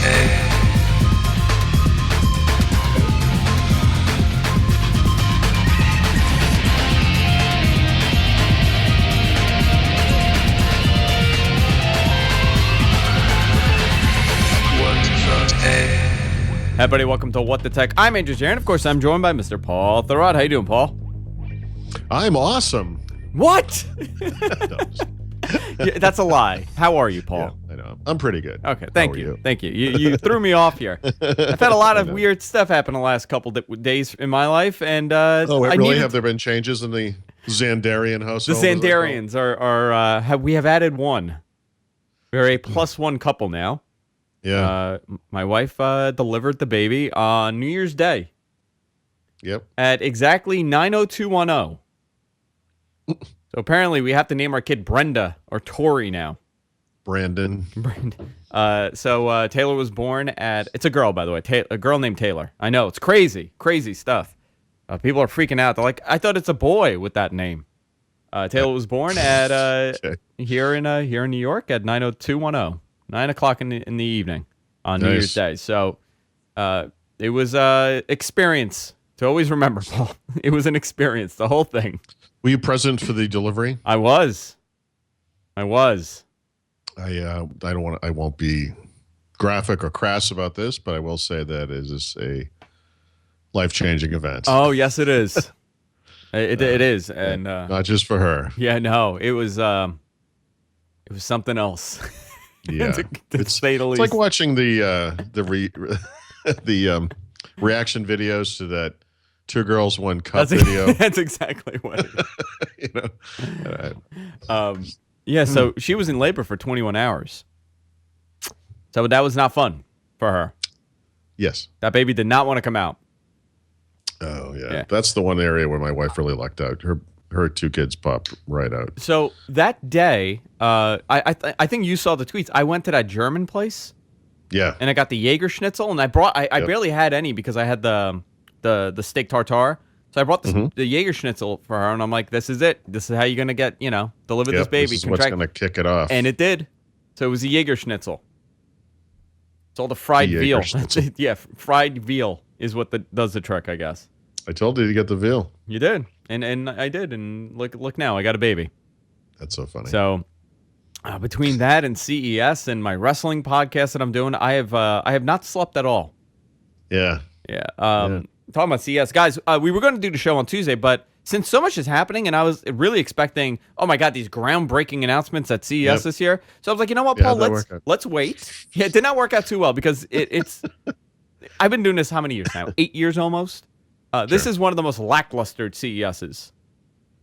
Hey, everybody, welcome to What the Tech. I'm Andrew Zarian. Of course, I'm joined by Mr. Paul Thurrott. How you doing, Paul? I'm awesome. What? Yeah, that's a lie. How are you, Paul? Yeah, I know. I'm pretty good. Okay, thank you. Thank you. You threw me off here. I've had a lot of weird stuff happen the last couple days in my life, and have there been changes in the Zandarian household? The Zandarians we have added one. We're a +1 couple now. Yeah. My wife delivered the baby on New Year's Day. Yep. At exactly 9:0210. So apparently we have to name our kid Brenda or Tori now. Brandon. So Taylor was born at... It's a girl, by the way. A girl named Taylor. I know. It's crazy. Crazy stuff. People are freaking out. They're like, I thought it's a boy with that name. Taylor was born at here in New York at 9:0210. 9 o'clock in the evening on New Year's Day. So it was experience to always remember, Paul. It was an experience, the whole thing. Were you present for the delivery? I was. I won't be graphic or crass about this, but I will say that it is a life-changing event. Oh, yes, it is. It is, and not just for her. Yeah, no, it was something else. Yeah, to say the least. It's like watching the reaction videos to that 2 Girls 1 Cup video. That's exactly what it is. Yeah, so she was in labor for 21 hours. So that was not fun for her. Yes. That baby did not want to come out. Oh, yeah. That's the one area where my wife really lucked out. Her 2 kids popped right out. So that day, I think you saw the tweets. I went to that German place. Yeah. And I got the Jaeger Schnitzel, and I barely had any because I had the steak tartare. So I brought the Jaeger Schnitzel for her, and I'm like, this is it. This is how you're gonna get, deliver this baby. This is what's gonna kick it off. And it did. So it was a Jaeger Schnitzel. It's all the fried veal. Yeah, fried veal is what does the trick, I guess. I told you to get the veal. You did, and I did, and look now, I got a baby. That's so funny. So between that and CES and my wrestling podcast that I'm doing, I have not slept at all. Yeah. Talking about CES, guys, we were going to do the show on Tuesday, but since so much is happening, and I was really expecting, oh my God, these groundbreaking announcements at CES this year. So I was like, you know what, Paul, let's wait. Yeah, it did not work out too well because it's. I've been doing this how many years now? 8 years almost. This is one of the most lackluster CESs.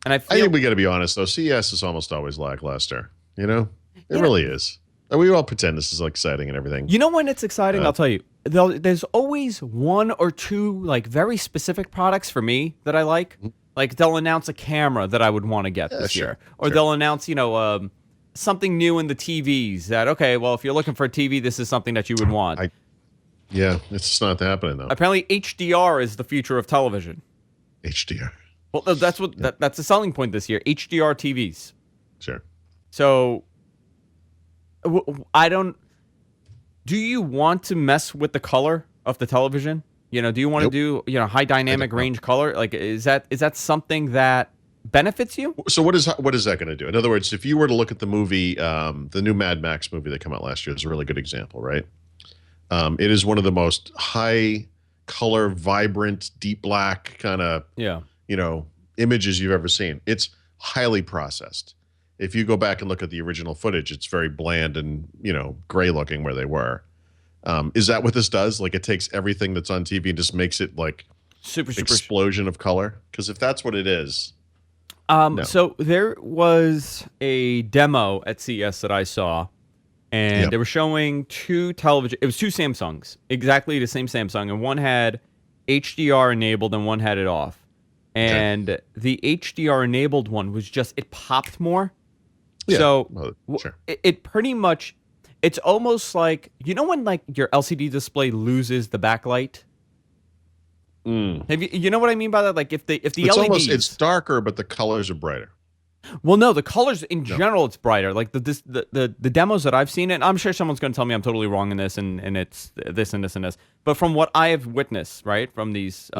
And I think we got to be honest, though. CES is almost always lackluster. It really is. And we all pretend this is exciting and everything. You know when it's exciting? I'll tell you. There's always 1 or 2 like very specific products for me that I like. Like they'll announce a camera that I would want to get this year. Or they'll announce, something new in the TVs that, okay, well, if you're looking for a TV, this is something that you would want. Yeah, it's just not happening, though. Apparently, HDR is the future of television. HDR. Well, that's that's a selling point this year. HDR TVs. Sure. So, do you want to mess with the color of the television? Do you want to do high dynamic range color? Like, is that something that benefits you? So what is that going to do? In other words, if you were to look at the movie, the new Mad Max movie that came out last year is a really good example, right? It is one of the most high color, vibrant, deep black kind of, images you've ever seen. It's highly processed. If you go back and look at the original footage, it's very bland and, gray looking where they were. Is that what this does? Like it takes everything that's on TV and just makes it like super explosion of color? Because if that's what it is. No. So there was a demo at CES that I saw. And they were showing 2 television. It was 2 Samsungs, exactly the same Samsung, and one had HDR enabled and one had it off. And the HDR enabled one was it popped more. Yeah. So it pretty much, it's almost like when like your LCD display loses the backlight. Have you know what I mean by that? Like if the LEDs, it's darker, but the colors are brighter. Well, no, the colors in No. general, it's brighter. Like the demos that I've seen, and I'm sure someone's going to tell me I'm totally wrong in this, and it's this and this and this. But from what I have witnessed, right, from these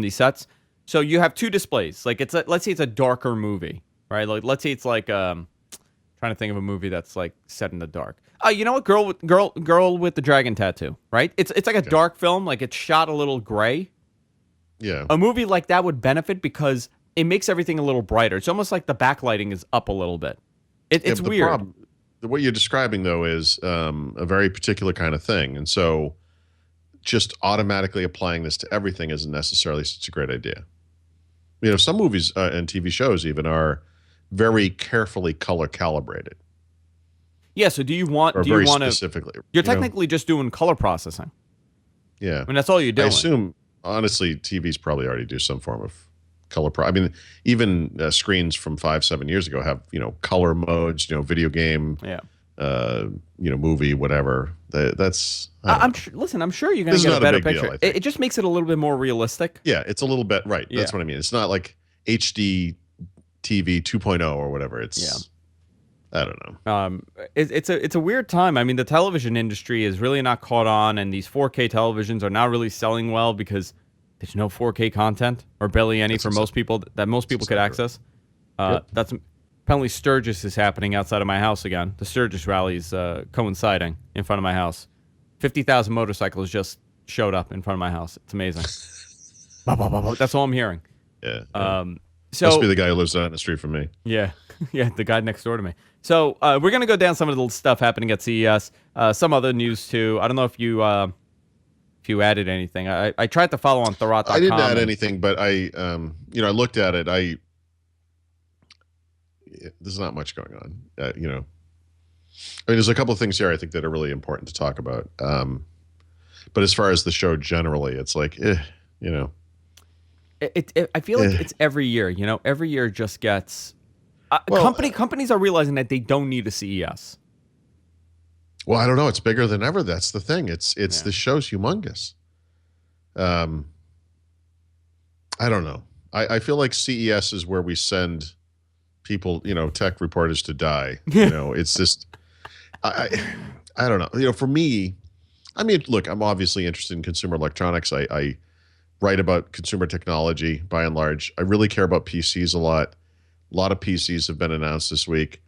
sets, so you have two displays. Like let's say it's a darker movie, right? Like let's say it's like trying to think of a movie that's like set in the dark. You know what? Girl with the dragon tattoo, right? It's like a dark film, like it's shot a little gray. Yeah. A movie like that would benefit because it makes everything a little brighter. It's almost like the backlighting is up a little bit. It's weird. Problem, what you're describing, though, is a very particular kind of thing. And so just automatically applying this to everything isn't necessarily such a great idea. You know, some movies and TV shows even are very carefully color calibrated. Yeah, so do you want to specifically? You're technically just doing color processing. Yeah. I mean, that's all you're doing. I assume, honestly, TVs probably already do some form of color. I mean, even screens from 5-7 years ago have, color modes, video game, movie, whatever. Listen, I'm sure you're going to get a better picture. Deal, it just makes it a little bit more realistic. Yeah, it's a little bit, right. Yeah. That's what I mean. It's not like HD TV 2.0 or whatever. It's, I don't know. It's a weird time. I mean, the television industry is really not caught on, and these 4K televisions are not really selling well because there's no 4K content, or barely any most people that most people could access. That's apparently Sturgis is happening outside of my house again. The Sturgis rally is coinciding in front of my house. 50,000 motorcycles just showed up in front of my house. It's amazing. That's all I'm hearing. Yeah. So must be the guy who lives down the street from me. Yeah, the guy next door to me. So we're gonna go down some of the stuff happening at CES. Some other news too. I don't know if you added anything. I tried to follow on Thurrott.com. I didn't add anything, but I looked at it. There's not much going on. I mean, there's a couple of things here I think that are really important to talk about. But as far as the show generally, it's like, I feel like it's every year. Every year just gets. Companies are realizing that they don't need a CES. Well, I don't know. It's bigger than ever. That's the thing. The show's humongous. I don't know. I feel like CES is where we send people, tech reporters to die. It's just, I don't know. For me, I mean, look, I'm obviously interested in consumer electronics. I write about consumer technology by and large. I really care about PCs a lot. A lot of PCs have been announced this week.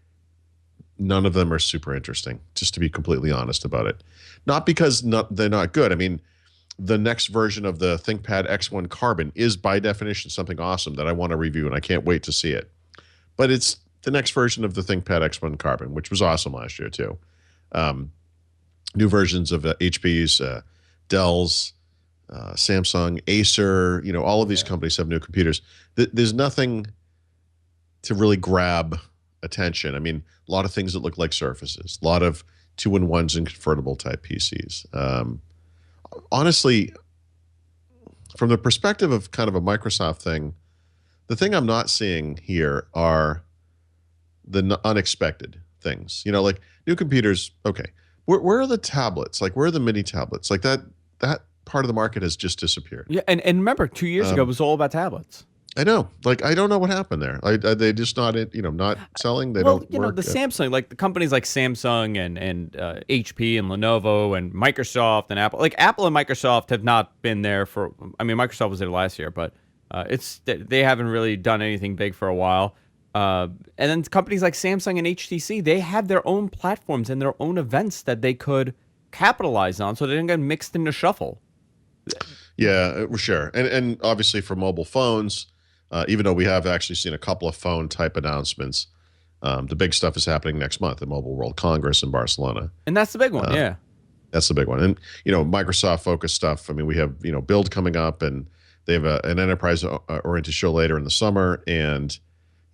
None of them are super interesting, just to be completely honest about it. Not because they're not good. I mean, the next version of the ThinkPad X1 Carbon is by definition something awesome that I want to review, and I can't wait to see it. But it's the next version of the ThinkPad X1 Carbon, which was awesome last year too. New versions of HP's, Dell's, Samsung, Acer, all of these companies have new computers. There's nothing to really grab attention. I mean, a lot of things that look like Surfaces, a lot of 2-in-1s and convertible type PCs. Honestly, from the perspective of kind of a Microsoft thing, the thing I'm not seeing here are the unexpected things. Like new computers. Okay, where are the tablets? Like, where are the mini tablets? Like that part of the market has just disappeared. Yeah, and remember, 2 years ago it was all about tablets. I know. Like, I don't know what happened there. They just not selling. They don't work. The Samsung, like the companies like Samsung and HP and Lenovo and Microsoft and Apple. Like Apple and Microsoft have not been there for. I mean, Microsoft was there last year, but they haven't really done anything big for a while. And then companies like Samsung and HTC, they have their own platforms and their own events that they could capitalize on, so they didn't get mixed in the shuffle. Yeah, sure. And obviously for mobile phones. Even though we have actually seen a couple of phone type announcements, the big stuff is happening next month at Mobile World Congress in Barcelona. And that's the big one, yeah. That's the big one. And, Microsoft focused stuff. I mean, we have, Build coming up, and they have an enterprise oriented show later in the summer. And,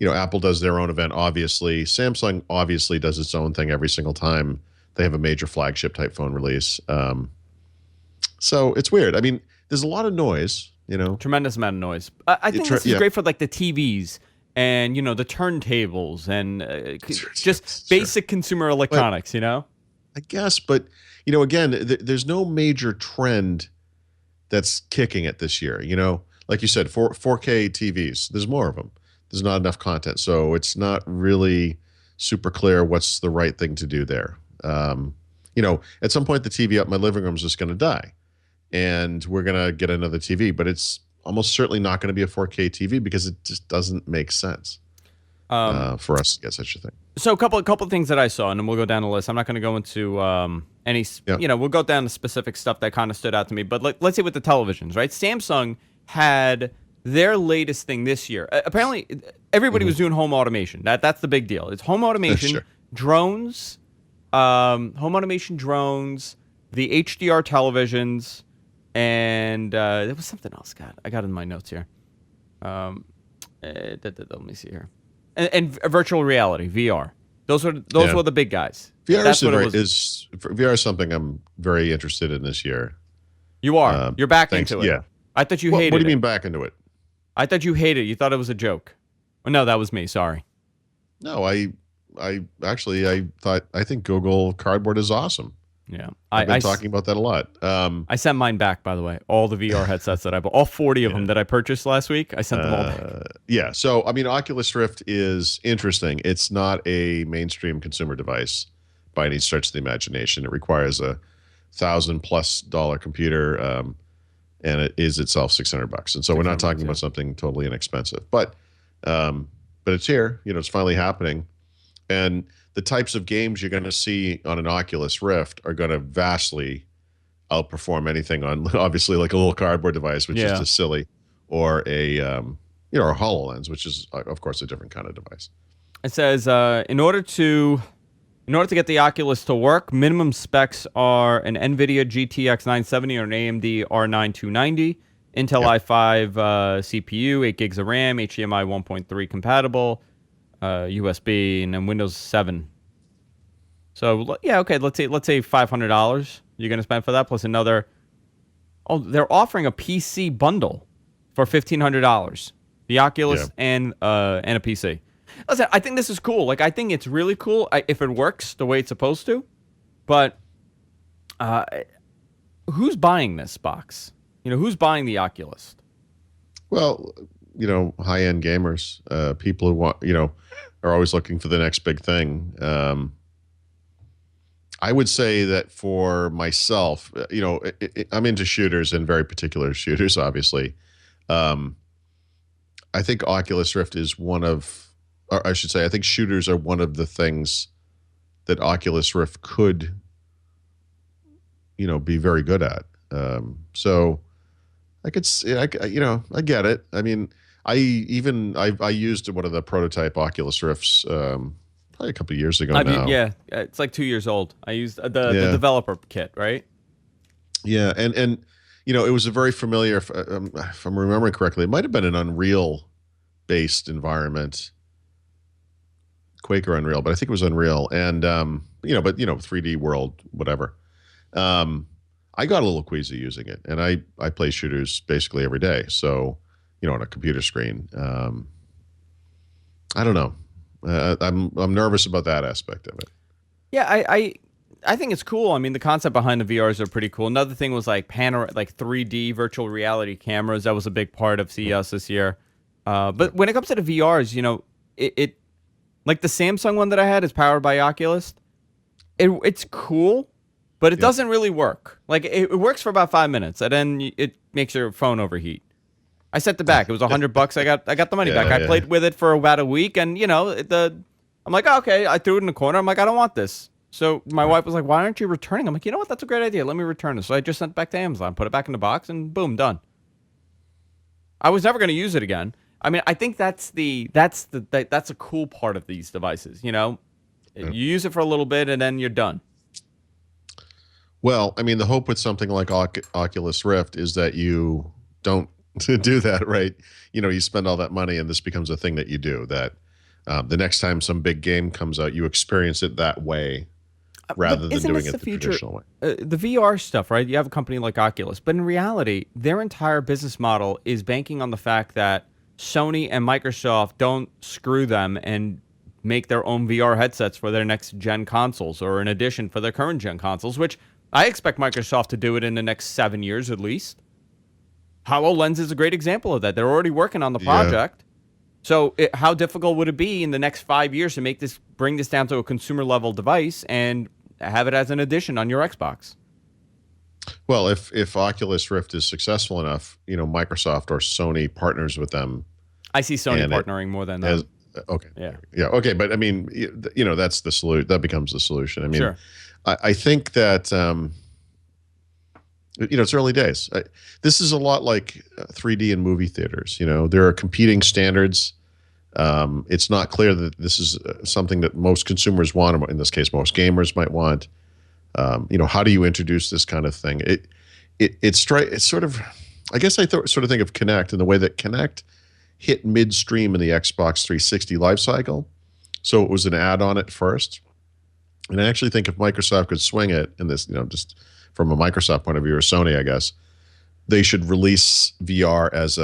Apple does their own event, obviously. Samsung obviously does its own thing every single time they have a major flagship type phone release. So it's weird. I mean, there's a lot of noise. Tremendous amount of noise. I think this is great for like the TVs and the turntables and just basic consumer electronics. I guess, but again, there's no major trend that's kicking it this year. Like you said, 4K TVs. There's more of them. There's not enough content, so it's not really super clear what's the right thing to do there. At some point, the TV up in my living room is just going to die, and we're going to get another TV, but it's almost certainly not going to be a 4K TV because it just doesn't make sense for us to get such a thing. So a couple of things that I saw, and then we'll go down the list. I'm not going to go into any, we'll go down to specific stuff that kind of stood out to me. But let's say with the televisions, right? Samsung had their latest thing this year. Apparently, everybody was doing home automation. That's the big deal. It's home automation, Sure. drones, home automation drones, the HDR televisions, and there was something else. God, I got it in my notes here. Let me see here. And virtual reality, VR. Those were the big guys. VR is something I'm very interested in this year. You are. You're back into it. Yeah. I thought you hated it. What do you mean back into it? I thought you hated it. You thought it was a joke. Oh, no, that was me. Sorry. No, I think Google Cardboard is awesome. Yeah. I've been talking about that a lot. I sent mine back, by the way. All the VR headsets that I bought, all 40 of them that I purchased last week, I sent them all back. Yeah. So, I mean, Oculus Rift is interesting. It's not a mainstream consumer device by any stretch of the imagination. It requires a $1,000+ computer, and it is itself $600. And so we're not talking about something totally inexpensive, but it's here. It's finally happening, and the types of games you're going to see on an Oculus Rift are going to vastly outperform anything on, obviously, like a little cardboard device, which is just silly, or a HoloLens, which is, of course, a different kind of device. It says in order to get the Oculus to work, minimum specs are an NVIDIA GTX 970 or an AMD R9 290, Intel i5 CPU, 8 gigs of RAM, HDMI 1.3 compatible, USB, and then Windows 7. So okay, let's say $500 you're gonna spend for that, plus another. Oh, they're offering a PC bundle for $1,500, the Oculus and a PC. Listen, I think this is cool. Like, I think it's really cool if it works the way it's supposed to. But who's buying this box? Who's buying the Oculus? Well, high-end gamers, people who want, are always looking for the next big thing. I would say that for myself, I'm into shooters and very particular shooters, obviously. I think Oculus Rift is one of, or I should say, I think shooters are one of the things that Oculus Rift could, be very good at. So I could, I get it. I mean, I used one of the prototype Oculus Rifts probably a couple of years ago now. Yeah, it's like 2 years old. I used the developer kit, right? Yeah, and it was a very familiar, if I'm remembering correctly, it might have been an Unreal-based environment, Quake or Unreal, but I think it was Unreal, and 3D world, whatever. I got a little queasy using it, and I play shooters basically every day, so on a computer screen. I don't know. I'm nervous about that aspect of it. Yeah, I think it's cool. I mean, the concept behind the VRs are pretty cool. Another thing was like 3D virtual reality cameras. That was a big part of CES this year. But when it comes to the VRs, it like the Samsung one that I had is powered by Oculus. It's cool, but it doesn't really work. Like it works for about 5 minutes, and then it makes your phone overheat. I sent it back. It was $100. I got the money back. I played with it for about a week, and I'm like, okay. I threw it in the corner. I'm like, I don't want this. So my wife was like, why aren't you returning? I'm like, you know what? That's a great idea. Let me return it. So I just sent it back to Amazon, put it back in the box, and boom, done. I was never going to use it again. I mean, I think that's a cool part of these devices. You use it for a little bit, and then you're done. Well, I mean, the hope with something like Oculus Rift is that you don't do that, right? You spend all that money, and this becomes a thing that you do. That the next time some big game comes out, you experience it that way, rather than doing it the traditional way. The VR stuff, right? You have a company like Oculus, but in reality, their entire business model is banking on the fact that Sony and Microsoft don't screw them and make their own VR headsets for their next gen consoles, or in addition for their current gen consoles, which I expect Microsoft to do it in the next 7 years at least. HoloLens is a great example of that. They're already working on the project. So how difficult would it be in the next 5 years to bring this down to a consumer level device and have it as an addition on your Xbox? Well, if Oculus Rift is successful enough, Microsoft or Sony partners with them, I see Sony and partnering more than as okay, yeah. yeah, okay, but I mean, that's the solution. That becomes the solution. I mean, Sure. I think that it's early days. This is a lot like 3D in movie theaters. There are competing standards. It's not clear that this is something that most consumers want, or in this case, most gamers might want. How do you introduce this kind of thing? It's sort of, I guess sort of think of Kinect in the way that Kinect hit midstream in the Xbox 360 life cycle. So it was an add-on at first. And I actually think if Microsoft could swing it in this, just from a Microsoft point of view, or Sony, I guess, they should release VR as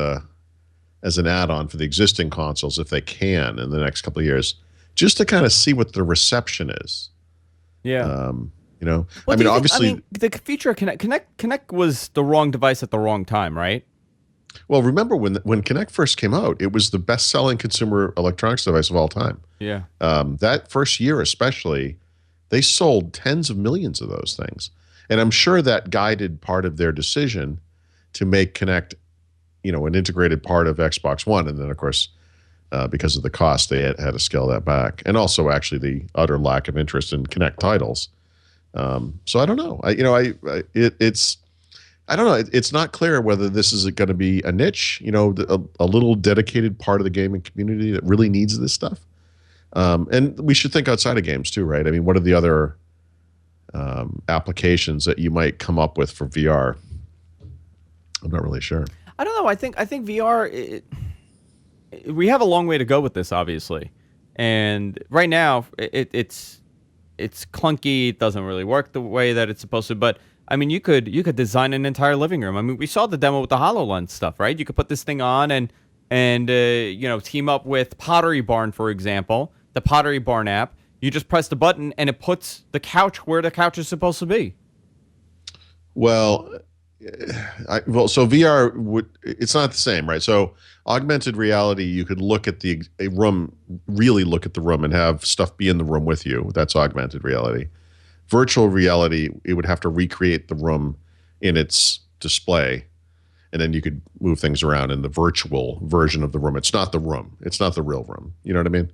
an add-on for the existing consoles if they can in the next couple of years, just to kind of see what the reception is. Yeah. Well, obviously, the feature of Kinect was the wrong device at the wrong time, right? Well, remember when Kinect first came out, it was the best-selling consumer electronics device of all time. Yeah. That first year especially, they sold tens of millions of those things. And I'm sure that guided part of their decision to make Kinect, an integrated part of Xbox One. And then, of course, because of the cost, they had to scale that back. And also, actually, the utter lack of interest in Kinect titles. So I don't know. I don't know. It's not clear whether this is going to be a niche, a little dedicated part of the gaming community that really needs this stuff. And we should think outside of games too, right? I mean, what are the other applications that you might come up with for VR? I'm not really sure. I don't know. I think VR. We have a long way to go with this, obviously, and right now it's clunky. It doesn't really work the way that it's supposed to. But I mean, you could design an entire living room. I mean, we saw the demo with the HoloLens stuff, right? You could put this thing on and team up with Pottery Barn, for example, the Pottery Barn app. You just press the button and it puts the couch where the couch is supposed to be. Well, so VR it's not the same, right? So augmented reality, you could look at a room, really look at the room and have stuff be in the room with you. That's augmented reality. Virtual reality, it would have to recreate the room in its display, and then you could move things around in the virtual version of the room. It's not the room. It's not the real room. You know what I mean?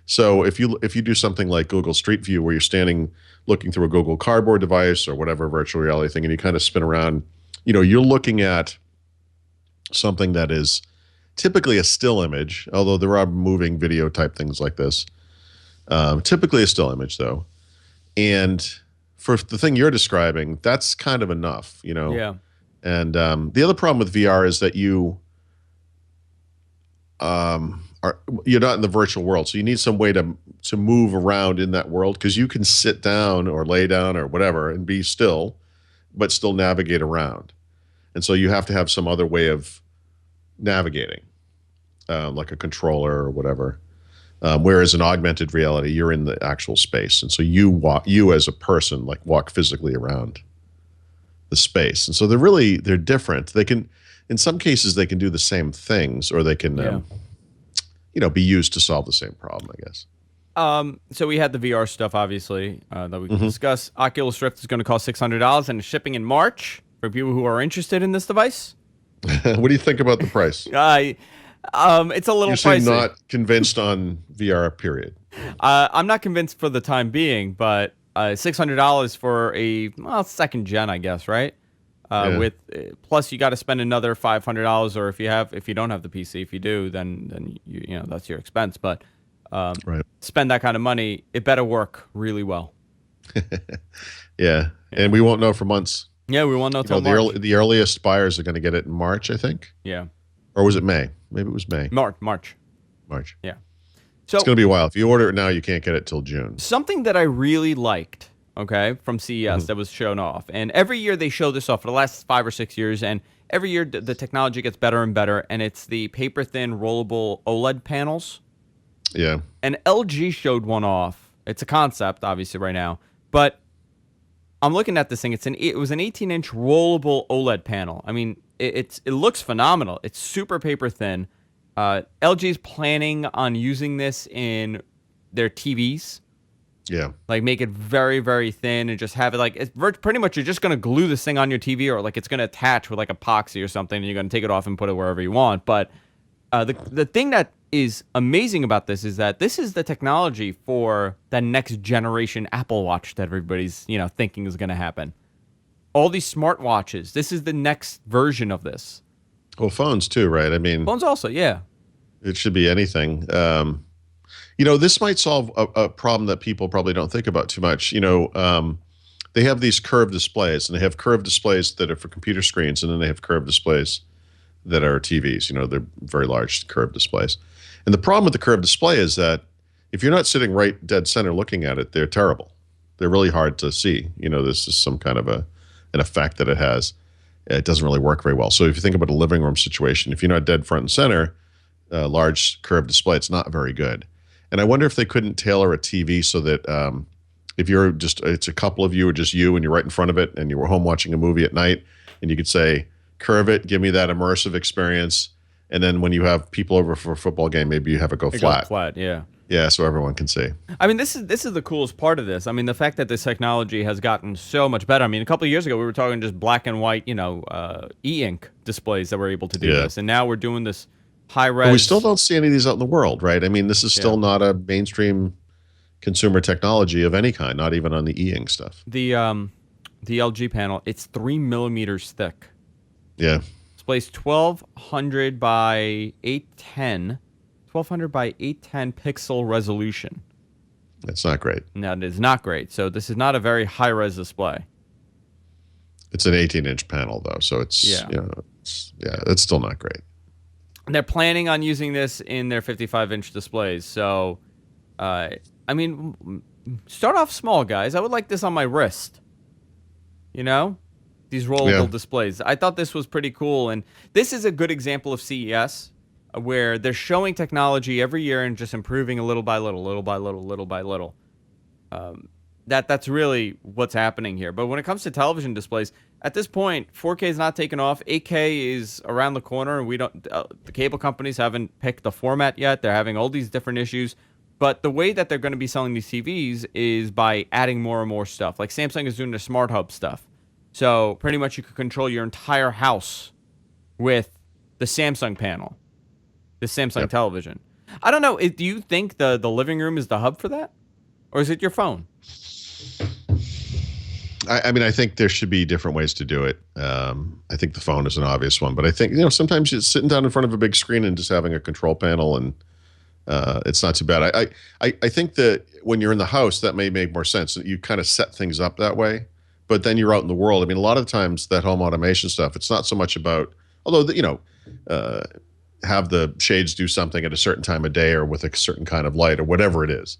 So if you do something like Google Street View, where you're standing looking through a Google Cardboard device or whatever virtual reality thing, and you kind of spin around, you're looking at something that is typically a still image, although there are moving video type things like this. Typically a still image, though. And for the thing you're describing, that's kind of enough, Yeah. And the other problem with VR is that you're not in the virtual world, so you need some way to move around in that world, because you can sit down or lay down or whatever and be still, but still navigate around. And so you have to have some other way of navigating, like a controller or whatever. Whereas in augmented reality, you're in the actual space, and so you as a person walk physically around the space. And so they're different. They can, in some cases, they can do the same things, or they can, be used to solve the same problem, I guess. So we had the VR stuff, obviously, that we can discuss. Oculus Rift is going to cost $600 and is shipping in March for people who are interested in this device. What do you think about the price? It's a little pricey. You're not convinced on VR, period. I'm not convinced for the time being, but $600 for a second gen, I guess, right? With plus you got to spend another $500, or if you don't have the PC, if you do, then that's your expense. But right. Spend that kind of money, it better work really well. Yeah, and we won't know for months. Yeah, we won't know till March. The earliest buyers are going to get it in March, I think. Yeah. Or was it May? Maybe it was May. March. Yeah. So it's going to be a while. If you order it now, you can't get it till June. Something that I really liked, from CES that was shown off. And every year they show this off for the last 5 or 6 years. And every year the technology gets better and better. And it's the paper-thin rollable OLED panels. Yeah. And LG showed one off. It's a concept, obviously, right now. But I'm looking at this thing. It was an 18-inch rollable OLED panel. I mean, it looks phenomenal. It's super paper thin. LG's planning on using this in their TVs. Yeah. Like make it very, very thin and just have it like it's pretty much you're just going to glue this thing on your TV, or like it's going to attach with like epoxy or something, and you're going to take it off and put it wherever you want. But the thing that is amazing about this is that this is the technology for the next generation Apple Watch that everybody's, thinking is going to happen. All these smartwatches, this is the next version of this. Well, phones too, right? I mean, Phones also, yeah. It should be anything. This might solve a problem that people probably don't think about too much. They have these curved displays, and they have curved displays that are for computer screens, and then they have curved displays that are TVs. They're very large curved displays. And the problem with the curved display is that if you're not sitting right dead center looking at it, they're terrible. They're really hard to see. This is some kind of an effect that it has. It doesn't really work very well. So if you think about a living room situation, if you're not dead front and center, large curved display, it's not very good. And I wonder if they couldn't tailor a TV so that if you're it's a couple of you or just you and you're right in front of it and you were home watching a movie at night, and you could say, curve it, give me that immersive experience. And then when you have people over for a football game, maybe you have it go flat. Go flat, yeah. Yeah, so everyone can see. I mean, this is the coolest part of this. I mean, the fact that this technology has gotten so much better. I mean, a couple of years ago, we were talking just black and white, e-ink displays that were able to do this. And now we're doing this high-res. But we still don't see any of these out in the world, right? I mean, this is still not a mainstream consumer technology of any kind, not even on the e-ink stuff. The LG panel, it's 3 millimeters thick. Yeah. Displays 1200 by 810. 1200 by 810 pixel resolution. That's not great. No, it is not great. So this is not a very high-res display. It's an 18-inch panel, though, so it's it's still not great. They're planning on using this in their 55-inch displays. So, start off small, guys. I would like this on my wrist. These rollable displays. I thought this was pretty cool, and this is a good example of CES, where they're showing technology every year and just improving a little by little, little by little, little by little. That's really what's happening here. But when it comes to television displays, at this point, 4K is not taking off. 8K is around the corner, and we don't. The cable companies haven't picked the format yet. They're having all these different issues. But the way that they're going to be selling these TVs is by adding more and more stuff. Like Samsung is doing their Smart Hub stuff. So pretty much you could control your entire house with the Samsung panel, the Samsung television. I don't know. Do you think the living room is the hub for that? Or is it your phone? I think there should be different ways to do it. I think the phone is an obvious one. But I think, sometimes just sitting down in front of a big screen and just having a control panel, and it's not too bad. I think that when you're in the house, that may make more sense. You kind of set things up that way. But then you're out in the world. I mean, a lot of times that home automation stuff, it's not so much about, although, have the shades do something at a certain time of day or with a certain kind of light or whatever it is.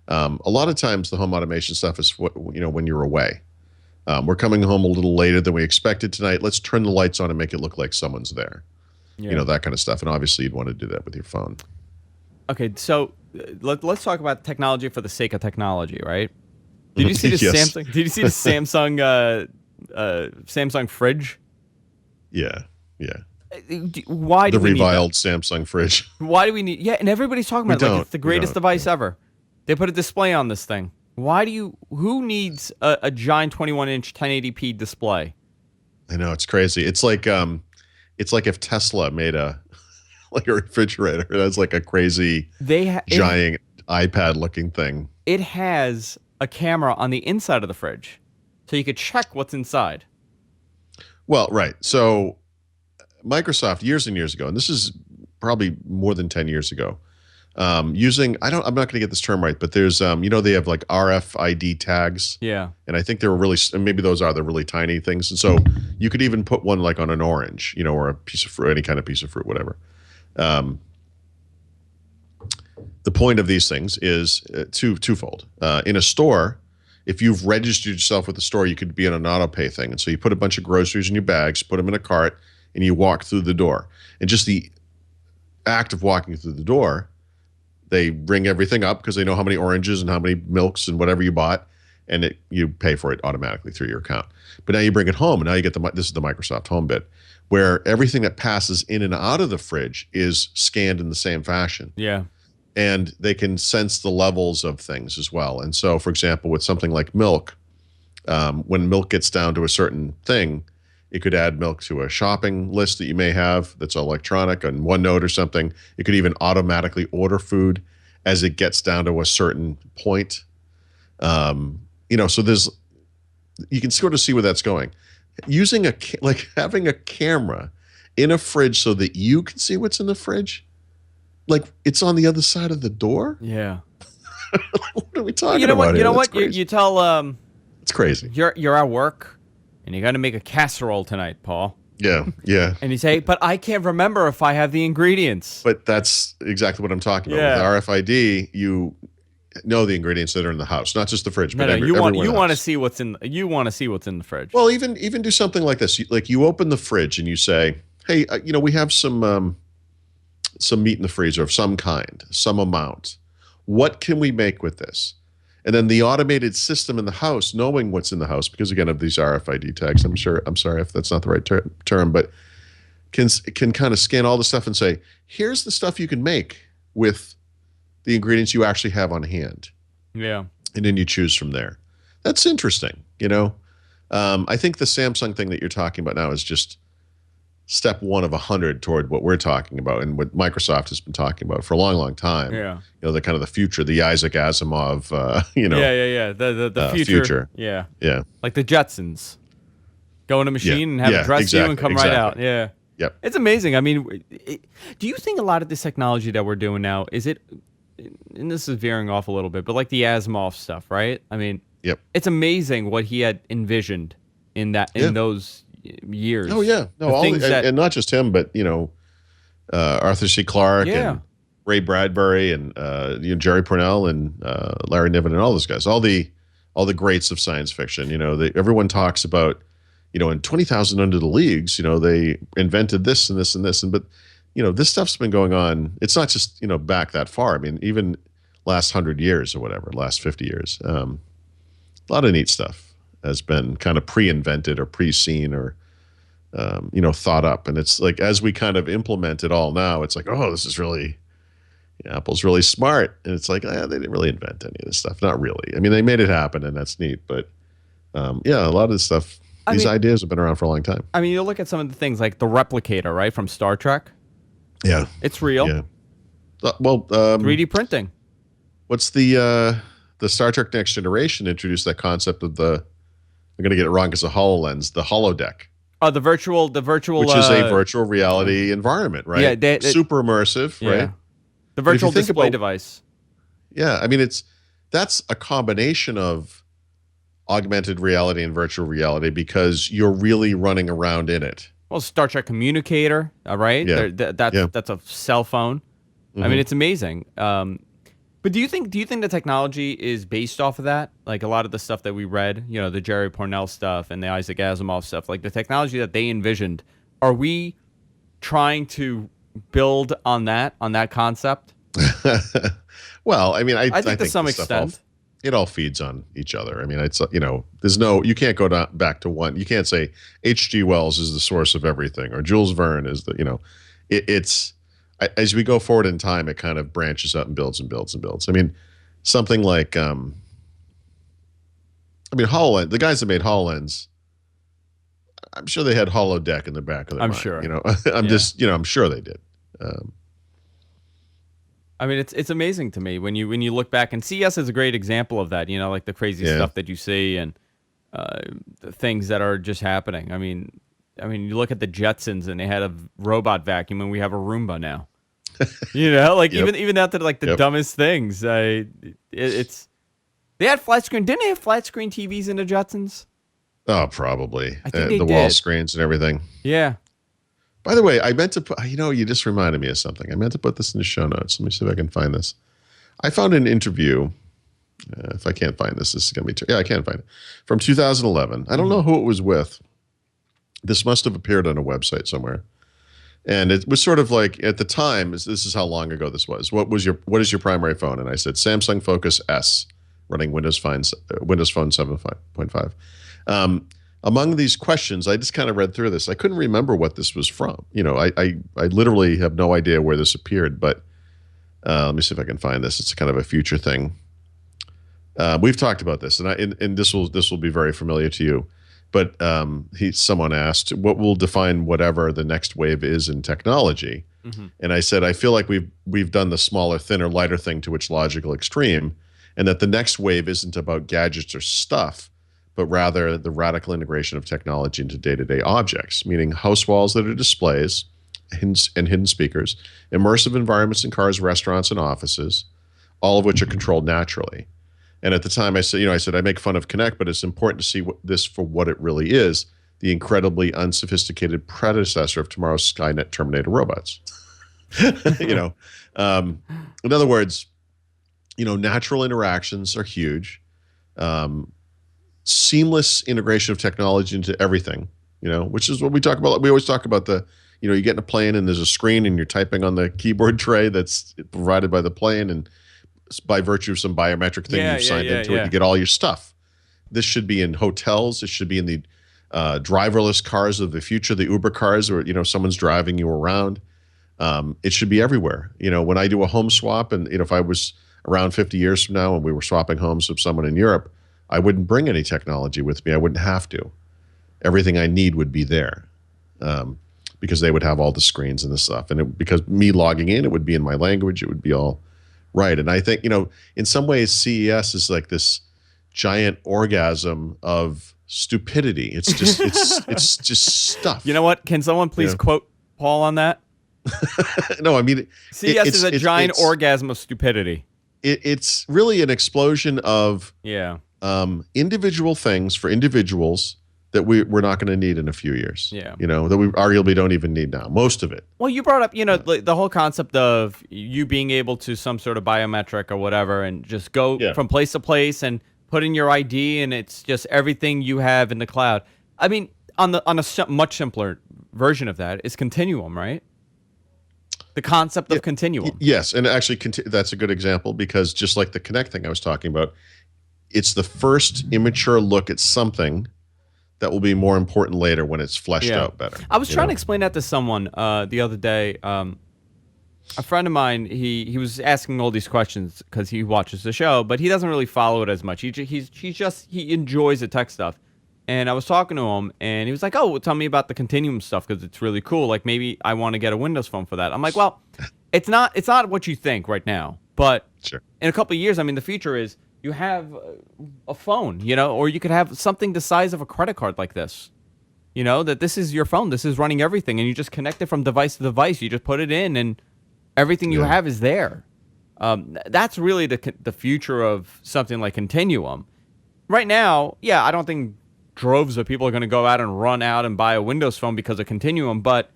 A lot of times the home automation stuff is, when you're away. We're coming home a little later than we expected tonight. Let's turn the lights on and make it look like someone's there. Yeah. That kind of stuff. And obviously you'd want to do that with your phone. Okay, so let's talk about technology for the sake of technology, right? Did you see the Samsung? Did you see the Samsung fridge? Yeah. Why do we need reviled Samsung fridge? Why do we need? Yeah, and everybody's talking about it like it's the greatest device ever. They put a display on this thing. Who needs a giant 21-inch 1080p display? I know, it's crazy. It's like if Tesla made a refrigerator. That's like a crazy giant iPad-looking thing. It has a camera on the inside of the fridge, so you could check what's inside. Well, right. So Microsoft years and years ago, and this is probably more than 10 years ago, I'm not going to get this term right, but there's, they have like RFID tags. Yeah. And I think they were really, and maybe they're really tiny things. And so you could even put one like on an orange, or a piece of fruit, any kind of piece of fruit, whatever. The point of these things is twofold. In a store, if you've registered yourself with the store, you could be on an auto pay thing. And so you put a bunch of groceries in your bags, put them in a cart, and you walk through the door. And just the act of walking through the door, they ring everything up because they know how many oranges and how many milks and whatever you bought. and you pay for it automatically through your account. But now you bring it home, and now you get this is the Microsoft Home bit, where everything that passes in and out of the fridge is scanned in the same fashion. Yeah. And they can sense the levels of things as well. And so, for example, with something like milk, when milk gets down to a certain thing, it could add milk to a shopping list that you may have that's electronic on OneNote or something. It could even automatically order food as it gets down to a certain point. So you can sort of see where that's going. Using having a camera in a fridge so that you can see what's in the fridge, like it's on the other side of the door. Yeah. What are we talking about? You know what? You tell it's crazy. You're at work, and you got to make a casserole tonight, Paul. Yeah. And you say, but I can't remember if I have the ingredients. But that's exactly what I'm talking about. Yeah. With RFID, you know the ingredients that are in the house, not just the fridge. But you want to see what's in the fridge. Well, even do something like this. You open the fridge and you say, "Hey, we have some meat in the freezer of some kind, some amount. What can we make with this?" And then the automated system in the house, knowing what's in the house, because again of these RFID tags, I'm sorry if that's not the right term, but can kind of scan all the stuff and say, here's the stuff you can make with the ingredients you actually have on hand. Yeah. And then you choose from there. That's interesting. I think the Samsung thing that you're talking about now is just step 1 of 100 toward what we're talking about and what Microsoft has been talking about for a long, long time. Yeah. The kind of the future, the Isaac Asimov, Yeah. The future. Yeah. Yeah. Like the Jetsons. Go in a machine and have it dress you and come right out. Yeah. Yep. It's amazing. I mean, do you think a lot of this technology that we're doing now, is it, and this is veering off a little bit, but like the Asimov stuff, right? I mean, yep. It's amazing what he had envisioned in those years. Oh yeah, no, and not just him, but Arthur C. Clarke and Ray Bradbury and Jerry Pournelle and Larry Niven and all those guys, all the greats of science fiction. Everyone talks about in 20,000 Under the Leagues, they invented this and this and this, but this stuff's been going on. It's not just back that far. I mean, even last 100 years or whatever, last 50 years, a lot of neat stuff has been kind of pre-invented or pre-seen or, thought up. And it's like, as we kind of implement it all now, it's like, oh, this is really, Apple's really smart. And it's like, they didn't really invent any of this stuff. Not really. I mean, they made it happen and that's neat. But a lot of this stuff, these ideas have been around for a long time. I mean, you look at some of the things like the replicator, right, from Star Trek. Yeah. It's real. Yeah. Well, 3D printing. What's the Star Trek Next Generation introduced that concept of I'm going to get it wrong because the HoloLens, the holodeck. Oh, the virtual, which is a virtual reality environment, right? Yeah, super immersive, right? The virtual display device. Yeah, I mean that's a combination of augmented reality and virtual reality because you're really running around in it. Well, Star Trek communicator, right? Yeah. That's a cell phone. Mm-hmm. I mean, it's amazing. But do you think the technology is based off of that? Like a lot of the stuff that we read, the Jerry Pournelle stuff and the Isaac Asimov stuff, like the technology that they envisioned, are we trying to build on that concept? Well, I mean, I think to some extent it all feeds on each other. I mean, it's you can't go back to one. You can't say H.G. Wells is the source of everything or Jules Verne is it's. As we go forward in time, it kind of branches out and builds and builds and builds. I mean, something like, HoloLens, the guys that made HoloLens, I'm sure they had holodeck in the back of their mind. Sure. I'm sure they did. I mean, it's amazing to me when you look back, and CES is a great example of that, like the crazy stuff that you see and the things that are just happening. I mean, you look at the Jetsons and they had a robot vacuum and we have a Roomba now. Even out to like the dumbest things. It's they had flat screen. Didn't they have flat screen TVs in the Jetsons? Oh, probably. I think they the did. Wall screens and everything. Yeah. By the way, I meant to put, you just reminded me of something. I meant to put this in the show notes. Let me see if I can find this. I found an interview. If I can't find this is going to be, I can't find it. From 2011. I don't know who it was with. This must have appeared on a website somewhere. And it was sort of like, at the time, this is how long ago this was. What is your primary phone? And I said, Samsung Focus S. running Windows Phone 7.5. Among these questions, I just kind of read through this. I couldn't remember what this was from. I literally have no idea where this appeared, but let me see if I can find this. It's kind of a future thing. We've talked about this, and this will be very familiar to you. But someone asked, what will define whatever the next wave is in technology? Mm-hmm. And I said, I feel like we've done the smaller, thinner, lighter thing to its logical extreme, and that the next wave isn't about gadgets or stuff, but rather the radical integration of technology into day-to-day objects, meaning house walls that are displays and hidden speakers, immersive environments in cars, restaurants, and offices, all of which are controlled naturally. And at the time, I said I make fun of Kinect, but it's important to see this for what it really is: the incredibly unsophisticated predecessor of tomorrow's Skynet Terminator robots. In other words, natural interactions are huge. Seamless integration of technology into everything, which is what we talk about. We always talk about you get in a plane and there's a screen and you're typing on the keyboard tray that's provided by the plane, and by virtue of some biometric thing you've signed into it, you get all your stuff. This should be in hotels. It should be in the driverless cars of the future, the Uber cars, where someone's driving you around. It should be everywhere. When I do a home swap, and if I was around 50 years from now and we were swapping homes with someone in Europe, I wouldn't bring any technology with me. I wouldn't have to. Everything I need would be there, because they would have all the screens and the stuff. And because me logging in, it would be in my language. It would be all right. And I think, in some ways, CES is like this giant orgasm of stupidity. It's just it's just stuff. You know what? Can someone please quote Paul on that? No, I mean, CES is a giant orgasm of stupidity. It's really an explosion of individual things for individuals that we're not going to need in a few years. Yeah. That we arguably don't even need now. Most of it. Well, you brought up, the whole concept of you being able to some sort of biometric or whatever and just go from place to place and put in your ID, and it's just everything you have in the cloud. I mean, on a much simpler version of that is Continuum, right? The concept of Continuum. Yes, and actually that's a good example, because just like the Kinect thing I was talking about, it's the first immature look at something that will be more important later when it's fleshed out better. I was trying to explain that to someone the other day. A friend of mine, he was asking all these questions because he watches the show, but he doesn't really follow it as much. He enjoys the tech stuff. And I was talking to him, and he was like, "Oh, well, tell me about the Continuum stuff, because it's really cool. Like, maybe I want to get a Windows Phone for that." I'm like, "Well, it's not what you think right now, but in a couple of years, I mean, the future is you have a phone, or you could have something the size of a credit card like this, that this is your phone, this is running everything, and you just connect it from device to device. You just put it in, and everything you have is there. That's really the future of something like Continuum. Right now, I don't think droves of people are going to go out and run out and buy a Windows Phone because of Continuum, but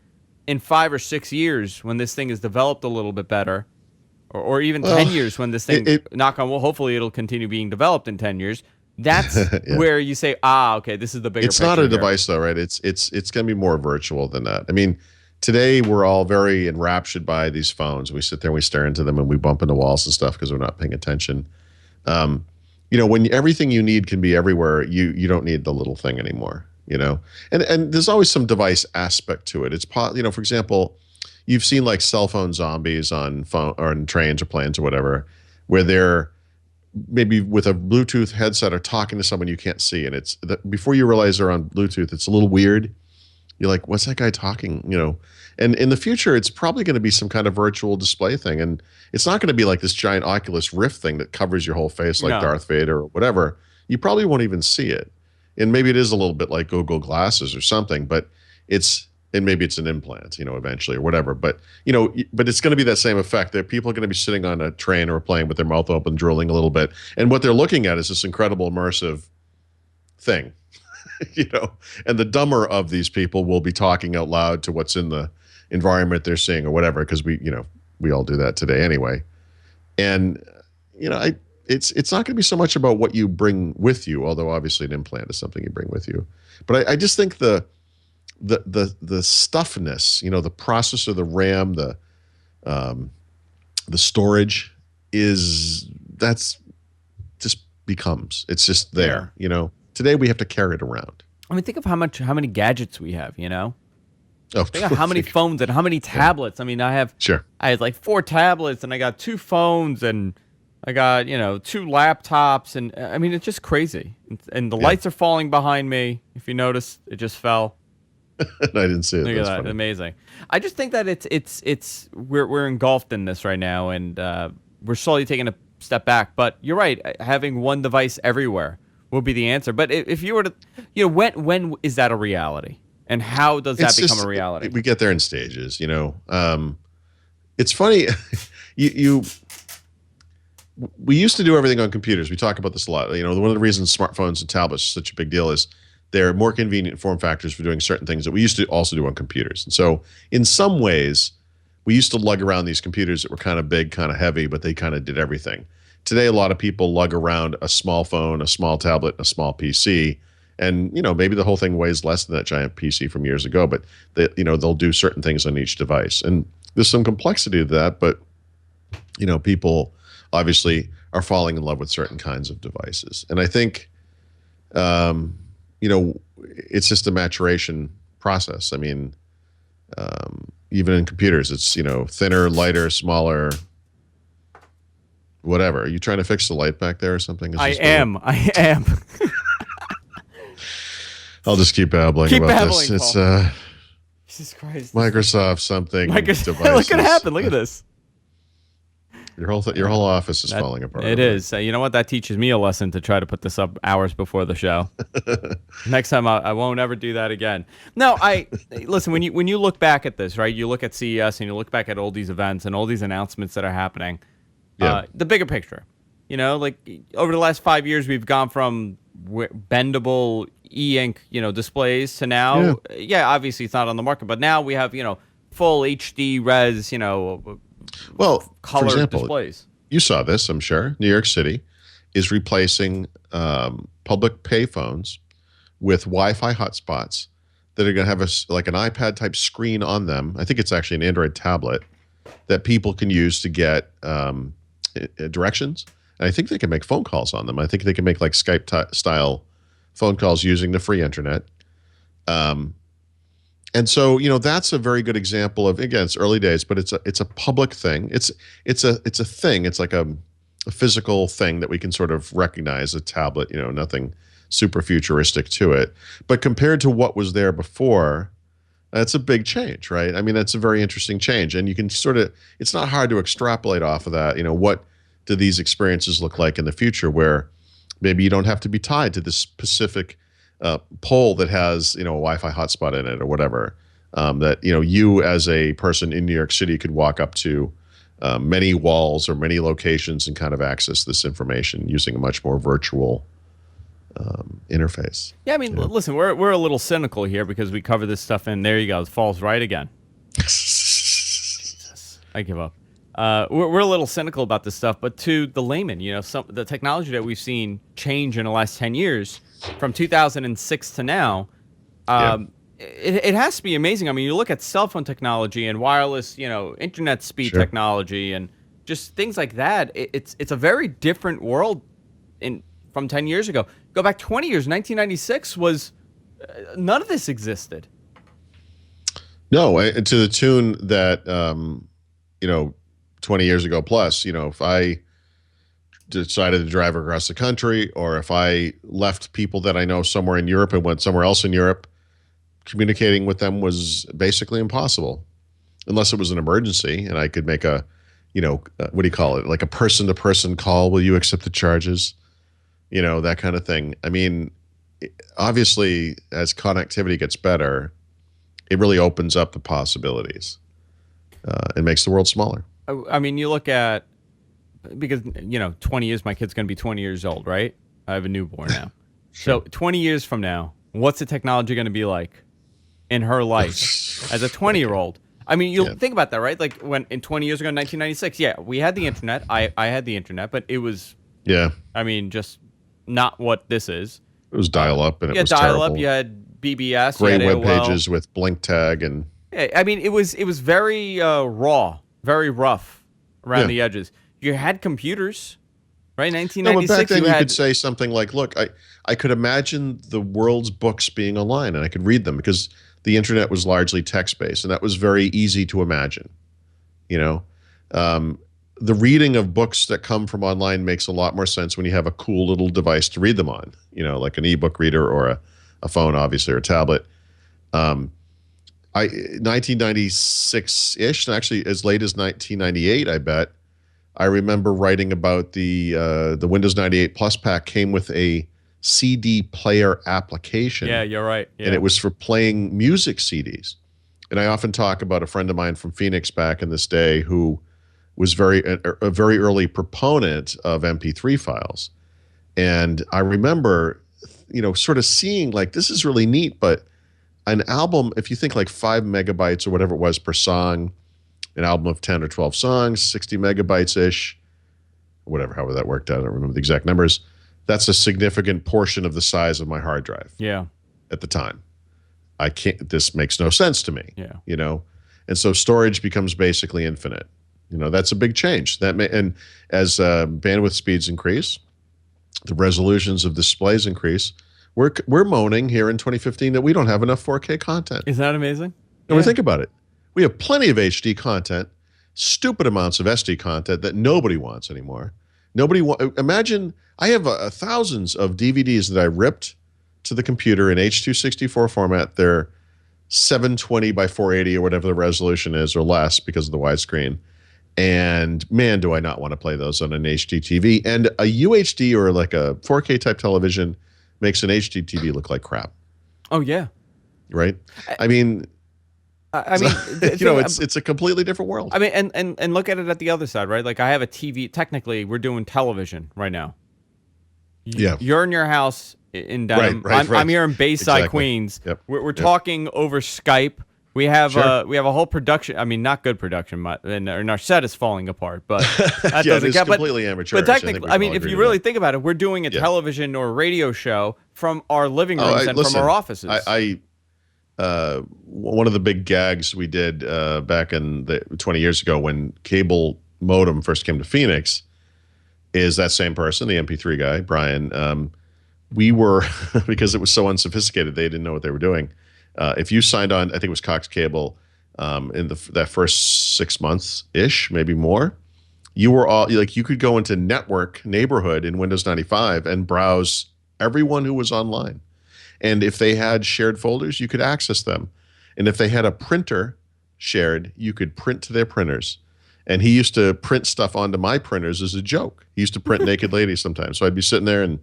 in 5 or 6 years, when this thing is developed a little bit better, or even 10 years when this thing, knock on wood, hopefully it'll continue being developed in 10 years, that's where you say, okay, this is the bigger picture. It's not a device, though, right? It's going to be more virtual than that. I mean, today we're all very enraptured by these phones. We sit there and we stare into them and we bump into walls and stuff because we're not paying attention. When everything you need can be everywhere, you don't need the little thing anymore, And there's always some device aspect to it. It's, for example, you've seen like cell phone zombies on phone or on trains or planes or whatever, where they're maybe with a Bluetooth headset or talking to someone you can't see, and before you realize they're on Bluetooth, it's a little weird. You're like, what's that guy talking? And in the future, it's probably going to be some kind of virtual display thing. And it's not going to be like this giant Oculus Rift thing that covers your whole face like Darth Vader or whatever. You probably won't even see it. And maybe it is a little bit like Google Glasses or something, but maybe it's an implant, eventually or whatever. But it's going to be that same effect. That people are going to be sitting on a train or a plane with their mouth open, drooling a little bit. And what they're looking at is this incredible immersive thing. And the dumber of these people will be talking out loud to what's in the environment they're seeing or whatever, because we all do that today anyway. And it's not going to be so much about what you bring with you, although obviously an implant is something you bring with you. But I just think the stuffness, the processor, the RAM, the storage that's just becomes. It's just there, you know. Today we have to carry it around. I mean, think of how many gadgets we have, you know? Oh, Think of how many phones and how many tablets. I mean, I had like 4 tablets and I got 2 phones and I got, 2 laptops. And I mean, it's just crazy. And the lights are falling behind me. If you notice, it just fell. I didn't see it. Look at that. Funny. Amazing. I just think that we're engulfed in this right now, and we're slowly taking a step back. But you're right. Having one device everywhere will be the answer. But if you were to, when is that a reality? And how does that become a reality? We get there in stages, you know. It's funny. We used to do everything on computers. We talk about this a lot. You know, one of the reasons smartphones and tablets are such a big deal is they're more convenient form factors for doing certain things that we used to also do on computers. And so in some ways, we used to lug around these computers that were kind of big, kind of heavy, but they kind of did everything. Today, a lot of people lug around a small phone, a small tablet, a small PC. And, maybe the whole thing weighs less than that giant PC from years ago, but they'll do certain things on each device. And there's some complexity to that, but, people obviously are falling in love with certain kinds of devices. And I think, it's just a maturation process. I mean, even in computers, it's, thinner, lighter, smaller, whatever. Are you trying to fix the light back there or something? I am. I'll just keep babbling about this. It's Jesus Christ. Microsoft something devices. Look what happened. Look at this. Your whole office is falling apart. It is. You know what? That teaches me a lesson to try to put this up hours before the show. Next time, I won't ever do that again. No, listen. When you look back at this, right? You look at CES and you look back at all these events and all these announcements that are happening. Yeah. The bigger picture, like over the last 5 years, we've gone from bendable e-ink, displays to now. Yeah, obviously it's not on the market, but now we have full HD res, well, color for example, displays. You saw this, I'm sure. New York City is replacing public payphones with Wi-Fi hotspots that are going to have like an iPad type screen on them. I think it's actually an Android tablet that people can use to get directions. And I think they can make phone calls on them. I think they can make like Skype style phone calls using the free internet. And so, that's a very good example of, again, it's early days, but it's a public thing. It's a thing. It's like a physical thing that we can sort of recognize, a tablet, nothing super futuristic to it. But compared to what was there before, that's a big change, right? I mean, that's a very interesting change. And you can it's not hard to extrapolate off of that. What do these experiences look like in the future where maybe you don't have to be tied to this specific pole that has, a Wi-Fi hotspot in it or whatever, that, you as a person in New York City could walk up to many walls or many locations and kind of access this information using a much more virtual interface. Yeah, I mean, listen, we're a little cynical here because we cover this stuff and there you go, it falls right again. Jesus, I give up. We're a little cynical about this stuff, but to the layman, the technology that we've seen change in the last 10 years from 2006 to now, it has to be amazing. I mean, you look at cell phone technology and wireless, internet speed technology and just things like that. It's a very different world from 10 years ago. Go back 20 years, 1996 was, none of this existed. No, to the tune that, 20 years ago plus, if I decided to drive across the country or if I left people that I know somewhere in Europe and went somewhere else in Europe, communicating with them was basically impossible unless it was an emergency and I could make a, what do you call it? Like a person-to-person call. Will you accept the charges? That kind of thing. I mean, obviously, as connectivity gets better, it really opens up the possibilities. It makes the world smaller. I mean, you look at, because, 20 years, my kid's going to be 20 years old, right? I have a newborn now. So 20 years from now, what's the technology going to be like in her life as a 20-year-old? I mean, you'll think about that, right? Like when in 20 years ago, in 1996, we had the internet. I had the internet, but it was, I mean, just not what this is. It was dial-up and it was dial-up, terrible. you had BBS. Great web pages with blink tag and... Yeah, I mean, it was very raw, very rough around the edges. You had computers, right? No, but back 1996, then you had could say something like, "Look, I could imagine the world's books being online, and I could read them because the internet was largely text-based, and that was very easy to imagine." You know, um, the reading of books that come from online makes a lot more sense when you have a cool little device to read them on. You know, like an ebook reader or a phone, obviously, or a tablet. Um, 1996-ish, and actually as late as 1998, I bet. I remember writing about the Windows 98 Plus pack came with a CD player application. Yeah, you're right. Yeah. And it was for playing music CDs. And I often talk about a friend of mine from Phoenix back in this day who was a very early proponent of MP3 files. And I remember, sort of seeing like, this is really neat, but an album, if you think like 5 megabytes or whatever it was per song, an album of 10 or 12 songs, 60 megabytes-ish, however that worked out. I don't remember the exact numbers. That's a significant portion of the size of my hard drive. Yeah. At the time. This makes no sense to me. Yeah. And so storage becomes basically infinite. That's a big change. And as bandwidth speeds increase, the resolutions of displays increase, we're moaning here in 2015 that we don't have enough 4K content. Isn't that amazing? And we think about it. We have plenty of HD content, stupid amounts of SD content that nobody wants anymore. Imagine I have thousands of DVDs that I ripped to the computer in H.264 format. They're 720 by 480 or whatever the resolution is, or less because of the widescreen. And man, do I not want to play those on an HD TV. And a UHD or like a 4K type television makes an HD TV look like crap. Oh, yeah. Right? I mean, it's a completely different world. I mean, and look at it at the other side, right? Like I have a TV. Technically, we're doing television right now. Yeah. You're in your house in Dedham. Right. I'm here in Bayside, Exactly. Queens. Yep. We're talking over Skype. We have Sure. we have a whole production. I mean, not good production, and our set is falling apart. But that Yeah, doesn't it's count. completely amateurish. But technically, I mean, if you really think about it, we're doing a Yeah. television or radio show from our living rooms and listen, from our offices. One of the big gags we did back in 20 years ago when cable modem first came to Phoenix is that same person, the MP3 guy, Brian. We were, because it was so unsophisticated, they didn't know what they were doing. If you signed on, I think it was Cox Cable, in that first 6 months-ish, maybe more, you were all like, you could go into network neighborhood in Windows 95 and browse everyone who was online. And if they had shared folders, you could access them. And if they had a printer shared, you could print to their printers. And he used to print stuff onto my printers as a joke. He used to print Naked Ladies sometimes. So I'd be sitting there and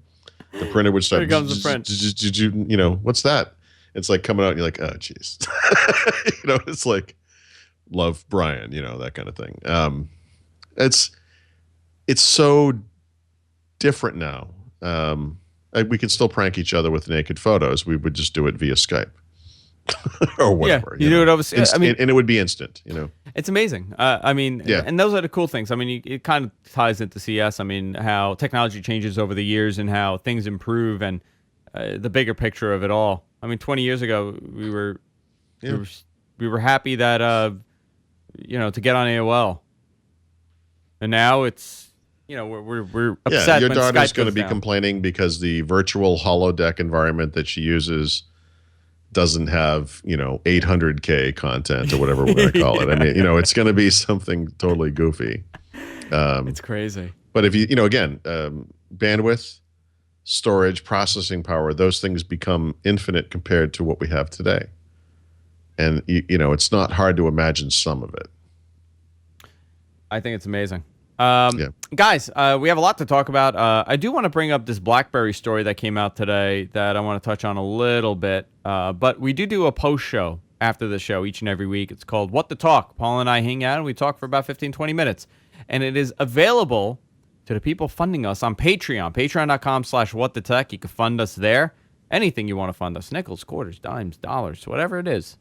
the printer would start. Here comes the print. What's that? It's like coming out and you're like, oh, jeez. It's like, love Brian, that kind of thing. It's so different now. We could still prank each other with naked photos. We would just do it via Skype or whatever. Yeah, you do it over. And it would be instant. It's amazing. And those are the cool things. I mean, it kind of ties into CES. I mean, how technology changes over the years and how things improve and the bigger picture of it all. I mean, 20 years ago, we were happy that to get on AOL, and now it's. We're upset. Your when daughter's Skype going to goes be down. complaining because the virtual holodeck environment that she uses doesn't have 800K content or whatever we're going to call it. I mean, it's going to be something totally goofy. It's crazy. But if you again, bandwidth, storage, processing power, those things become infinite compared to what we have today. And it's not hard to imagine some of it. I think it's amazing. Guys, we have a lot to talk about. I do want to bring up this BlackBerry story that came out today that I want to touch on a little bit. But we do a post show after the show each and every week. It's called What the Talk. Paul and I hang out and we talk for about 15, 20 minutes. And it is available to the people funding us on Patreon, patreon.com/whatthetech. You can fund us there. Anything you want to fund us, nickels, quarters, dimes, dollars, whatever it is.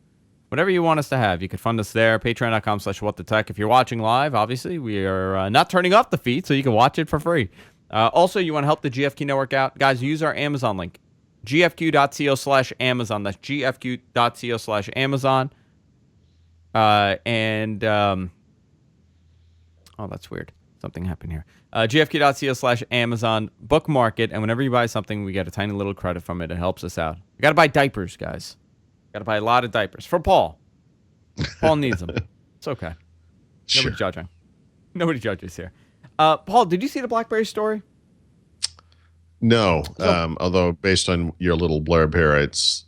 Whatever you want us to have, you can fund us there, patreon.com/whatthetech. If you're watching live, obviously, we are not turning off the feed, so you can watch it for free. Also, you want to help the GFQ network out? Guys, use our Amazon link, gfq.co/Amazon. That's gfq.co/Amazon. Oh, that's weird. Something happened here. gfk.co/Amazon, bookmark it, and whenever you buy something, we get a tiny little credit from it. It helps us out. We got to buy diapers, guys. Got to buy a lot of diapers. For Paul. Paul needs them. It's okay. Sure. Nobody judging. Nobody judges here. Paul, did you see the BlackBerry story? No. Although based on your little blurb here, it's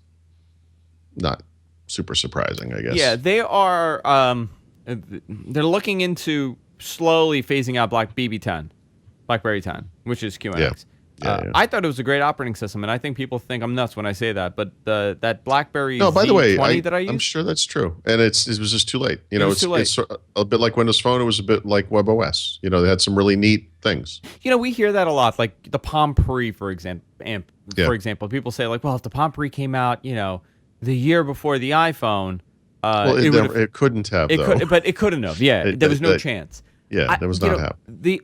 not super surprising, I guess. Yeah, they are. They're looking into slowly phasing out BlackBerry 10, which is QNX. Yeah. I thought it was a great operating system, and I think people think I'm nuts when I say that. But that BlackBerry no, by the way, Z20 that I used, I'm sure that's true, and it was just too late. You know, was too late. It's a bit like Windows Phone. It was a bit like WebOS. You know, they had some really neat things. You know, we hear that a lot, like the Palm Pre, for example. People say like, well, if the Palm Pre came out, you know, the year before the iPhone, well, it couldn't have. But it couldn't have. Yeah, there was no chance. Yeah, that was not happening.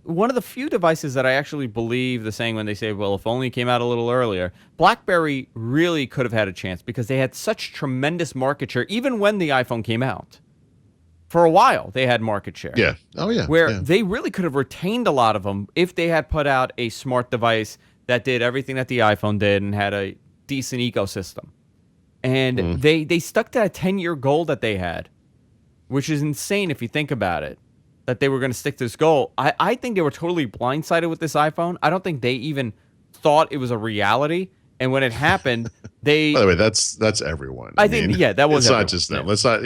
One of the few devices that I actually believe the saying when they say, well, if only it came out a little earlier, BlackBerry really could have had a chance because they had such tremendous market share, even when the iPhone came out. For a while, they had market share. Yeah. Oh, yeah. Where they really could have retained a lot of them if they had put out a smart device that did everything that the iPhone did and had a decent ecosystem. And they stuck to that 10-year goal that they had, which is insane if you think about it. That they were going to stick to this goal. I think they were totally blindsided with this iPhone. I don't think they even thought it was a reality. And when it happened, they... By the way, that's everyone. I think, that was It's everyone. not just them. Let's not,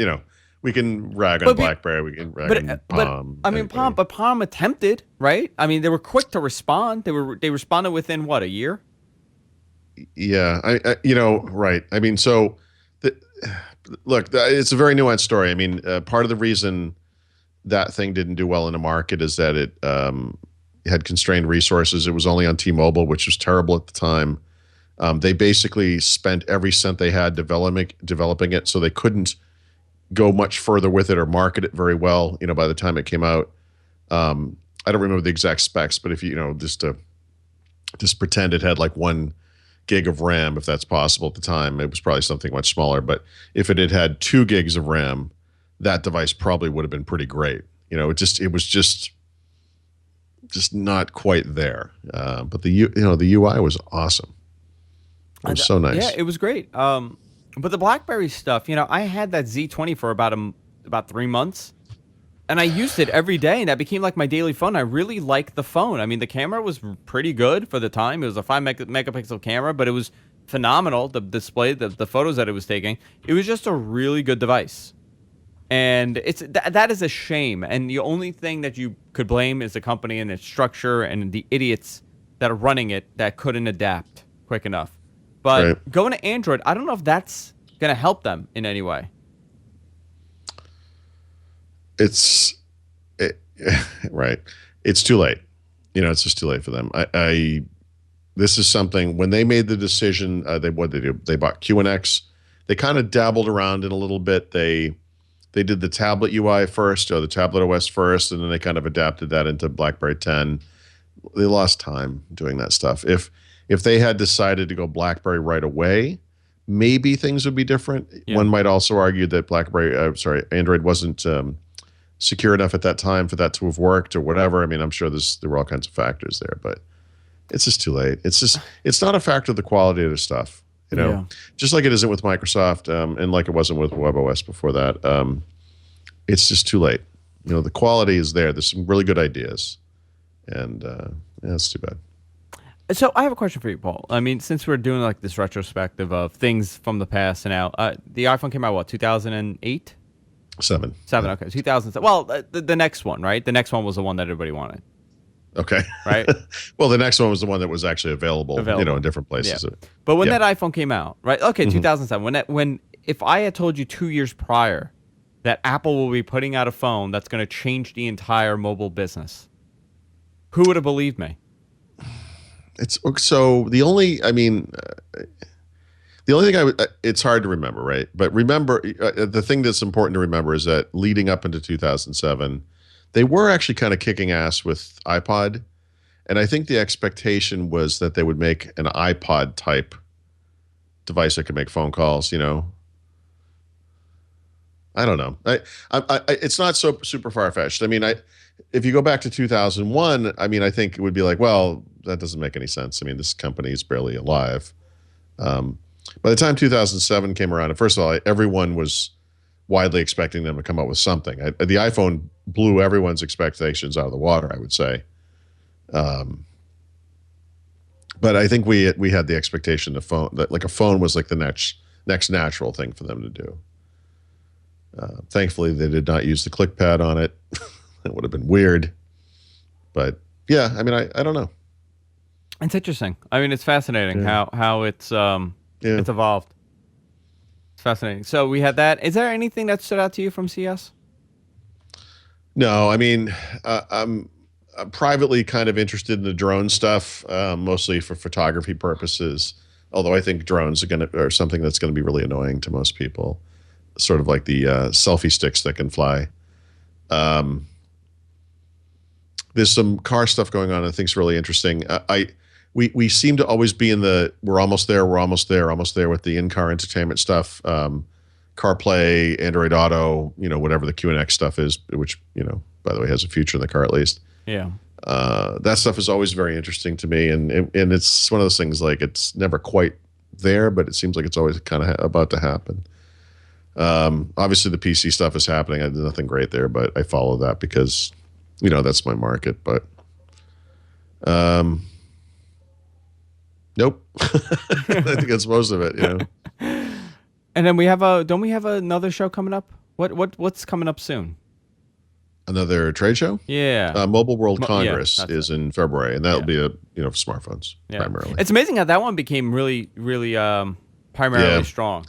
we can rag on BlackBerry. We can rag on Palm. But Palm attempted, right? I mean, they were quick to respond. They responded within, what, a year? Yeah. Right. I mean, so... Look, it's a very nuanced story. I mean, part of the reason... that thing didn't do well in the market is that it had constrained resources. It was only on T-Mobile, which was terrible at the time. They basically spent every cent they had developing it, so they couldn't go much further with it or market it very well. You know, by the time it came out, I don't remember the exact specs, but if just pretend it had like 1 gig of RAM, if that's possible at the time, it was probably something much smaller. But if it had had 2 gigs of RAM, that device probably would have been pretty great. You know, it was just not quite there. But the UI was awesome. It was so nice. Yeah, it was great. But the BlackBerry stuff, I had that Z20 for about 3 months, and I used it every day, and that became like my daily phone. I really liked the phone. I mean, the camera was pretty good for the time. It was a 5-megapixel camera, but it was phenomenal. The display, the photos that it was taking, it was just a really good device. And that is a shame. And the only thing that you could blame is the company and its structure and the idiots that are running it that couldn't adapt quick enough. But going to Android, I don't know if that's going to help them in any way. Right. It's too late. It's just too late for them. This is something, when they made the decision, they bought QNX. They kind of dabbled around in a little bit. They did the tablet UI first, or the tablet OS first, and then they kind of adapted that into BlackBerry 10. They lost time doing that stuff. If they had decided to go BlackBerry right away, maybe things would be different. Yeah. One might also argue that Android wasn't secure enough at that time for that to have worked or whatever. I mean, I'm sure there were all kinds of factors there, but it's just too late. It's not a factor of the quality of the stuff. Just like it isn't with Microsoft, and like it wasn't with WebOS before that. It's just too late. The quality is there. There's some really good ideas, and it's too bad. So I have a question for you, Paul. I mean, since we're doing like this retrospective of things from the past and now, the iPhone came out, what, 2008? 7. Okay, 2007. Well, the next one, right? The next one was the one that everybody wanted. Okay. Right? Well, the next one was the one that was actually available. In different places. Yeah. But when that iPhone came out, right? Okay, 2007. If I had told you 2 years prior that Apple will be putting out a phone that's going to change the entire mobile business, who would have believed me? The only thing it's hard to remember, right? But remember, the thing that's important to remember is that leading up into 2007, they were actually kind of kicking ass with iPod. And I think the expectation was that they would make an iPod type device that could make phone calls, I don't know. It's not so super far fetched. I mean, if you go back to 2001, I mean, I think it would be like, well, that doesn't make any sense. I mean, this company is barely alive. By the time 2007 came around, and first of all, everyone was widely expecting them to come up with something. The iPhone blew everyone's expectations out of the water, I would say. But I think we had the expectation that like a phone was like the next natural thing for them to do. Thankfully, they did not use the click pad on it. It would have been weird. But yeah, I mean, I don't know. It's interesting. I mean, it's fascinating how it's evolved. It's fascinating. So we had that. Is there anything that stood out to you from CES? No, I mean, I'm privately kind of interested in the drone stuff, mostly for photography purposes. Although I think drones are something that's going to be really annoying to most people. Sort of like the selfie sticks that can fly. There's some car stuff going on I think is really interesting. We seem to always be in the we're almost there with the in-car entertainment stuff, CarPlay, Android Auto, whatever the QNX stuff is, which by the way has a future in the car at least. Yeah. That stuff is always very interesting to me, and it's one of those things like it's never quite there, but it seems like it's always kind of about to happen. Obviously the PC stuff is happening. I did nothing great there, but I follow that because that's my market. But nope. I think that's most of it. And then don't we have another show coming up? What's coming up soon? Another trade show? Yeah. Mobile World Congress is in February, and that'll be for smartphones primarily. It's amazing how that one became really, really primarily strong.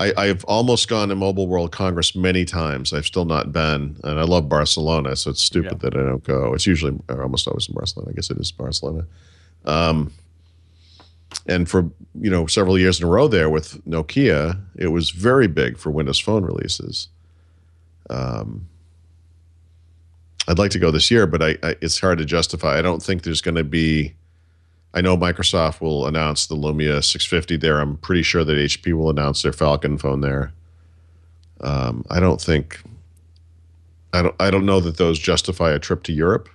I've almost gone to Mobile World Congress many times. I've still not been, and I love Barcelona, so it's stupid that I don't go. It's usually almost always in Barcelona. I guess it is Barcelona. And for several years in a row there with Nokia, it was very big for Windows Phone releases. I'd like to go this year, but it's hard to justify. I don't think there's going to be. I know Microsoft will announce the Lumia 650 there. I'm pretty sure that HP will announce their Falcon phone there. I don't know that those justify a trip to Europe.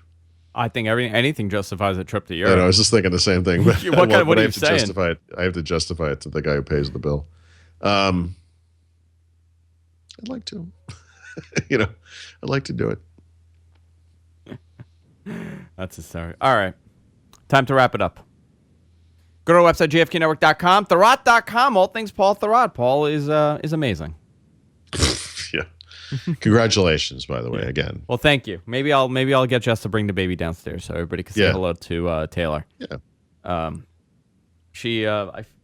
I think anything justifies a trip to Europe. I was just thinking the same thing. But what are you saying? I have to justify it to the guy who pays the bill. I'd like to. I'd like to do it. That's a story. All right. Time to wrap it up. Go to our website, jfknetwork.com, Thurrott.com, all things Paul Thurrott. Paul is amazing. Yeah. Congratulations, by the way, again. Well, thank you. Maybe I'll get Jess to bring the baby downstairs so everybody can say hello to Taylor. Yeah.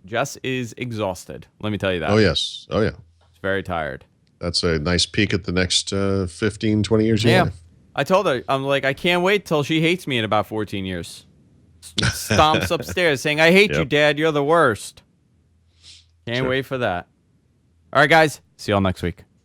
Jess is exhausted. Let me tell you that. Oh, yes. Oh, yeah. She's very tired. That's a nice peek at the next 15, 20 years of life. I told her, I'm like, I can't wait till she hates me in about 14 years. Stomps upstairs saying, I hate you, Dad. You're the worst. Can't wait for that. All right, guys. See y'all next week.